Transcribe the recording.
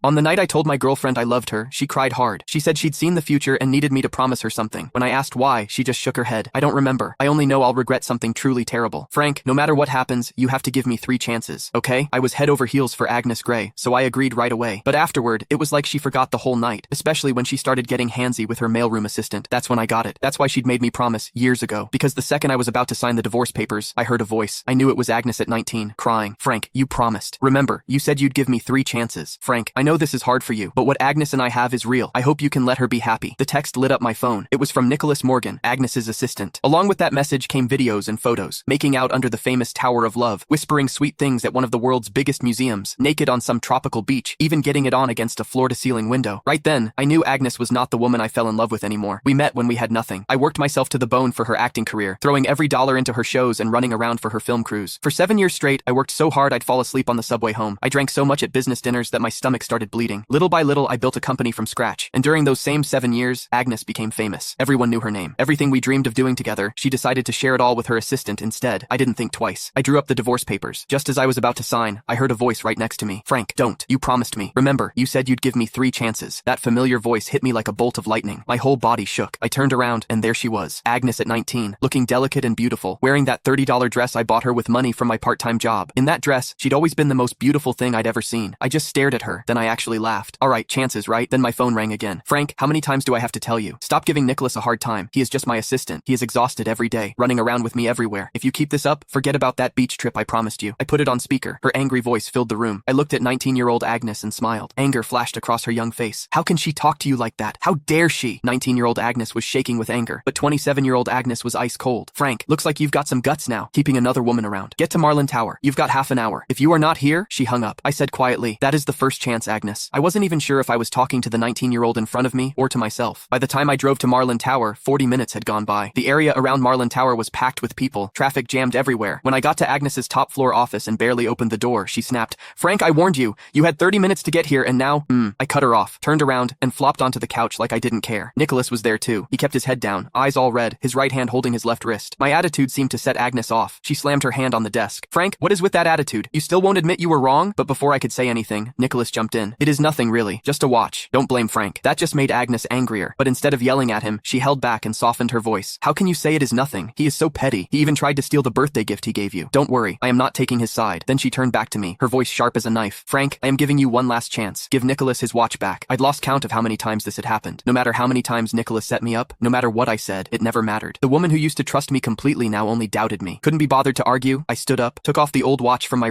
On the night I told my girlfriend I loved her, she cried hard. She said she'd seen the future and needed me to promise her something. When I asked why, she just shook her head. I don't remember. I only know I'll regret something truly terrible. Frank, no matter what happens, you have to give me 3 chances, okay? I was head over heels for Agnes Grey, so I agreed right away. But afterward, it was like she forgot the whole night, especially when she started getting handsy with her mailroom assistant. That's when I got it. That's why she'd made me promise years ago. Because the second I was about to sign the divorce papers, I heard a voice. I knew it was Agnes at 19, crying. Frank, you promised. Remember, you said you'd give me 3 chances. Frank, I know this is hard for you, but what Agnes and I have is real. I hope you can let her be happy. The text lit up my phone. It was from Nicholas Morgan, Agnes's assistant. Along with that message came videos and photos, making out under the famous Tower of Love, whispering sweet things at one of the world's biggest museums, naked on some tropical beach, even getting it on against a floor-to-ceiling window. Right then, I knew Agnes was not the woman I fell in love with anymore. We met when we had nothing. I worked myself to the bone for her acting career, throwing every dollar into her shows and running around for her film crews. For 7 years straight, I worked so hard I'd fall asleep on the subway home. I drank so much at business dinners that my stomach started bleeding. Little by little, I built a company from scratch. And during those same 7 years, Agnes became famous. Everyone knew her name. Everything we dreamed of doing together, she decided to share it all with her assistant instead. I didn't think twice. I drew up the divorce papers. Just as I was about to sign, I heard a voice right next to me. Frank, don't. You promised me. Remember, you said you'd give me 3 chances. That familiar voice hit me like a bolt of lightning. My whole body shook. I turned around, and there she was. Agnes at 19, looking delicate and beautiful, wearing that $30 dress I bought her with money from my part-time job. In that dress, she'd always been the most beautiful thing I'd ever seen. I just stared at her, then I actually laughed. All right, chances, right? Then my phone rang again. Frank, how many times do I have to tell you? Stop giving Nicholas a hard time. He is just my assistant. He is exhausted every day, running around with me everywhere. If you keep this up, forget about that beach trip I promised you. I put it on speaker. Her angry voice filled the room. I looked at 19-year-old Agnes and smiled. Anger flashed across her young face. How can she talk to you like that? How dare she? 19-year-old Agnes was shaking with anger, but 27-year-old Agnes was ice cold. Frank, looks like you've got some guts now, keeping another woman around. Get to Marlin Tower. You've got half an hour. If you are not here, she hung up. I said quietly, that is the first chance, Agnes. I wasn't even sure if I was talking to the 19-year-old in front of me or to myself. By the time I drove to Marlin Tower, 40 minutes had gone by. The area around Marlin Tower was packed with people, traffic jammed everywhere. When I got to Agnes's top floor office and barely opened the door, she snapped, Frank, I warned you. You had 30 minutes to get here and now, I cut her off, turned around, and flopped onto the couch like I didn't care. Nicholas was there too. He kept his head down, eyes all red, his right hand holding his left wrist. My attitude seemed to set Agnes off. She slammed her hand on the desk. Frank, what is with that attitude? You still won't admit you were wrong? But before I could say anything, Nicholas jumped in. It is nothing really, just a watch. Don't blame Frank. That just made Agnes angrier. But instead of yelling at him, she held back and softened her voice. How can you say it is nothing? He is so petty. He even tried to steal the birthday gift he gave you. Don't worry, I am not taking his side. Then she turned back to me, her voice sharp as a knife. Frank, I am giving you one last chance. Give Nicholas his watch back. I'd lost count of how many times this had happened. No matter how many times Nicholas set me up, no matter what I said, it never mattered. The woman who used to trust me completely now only doubted me. Couldn't be bothered to argue. I stood up, took off the old watch from my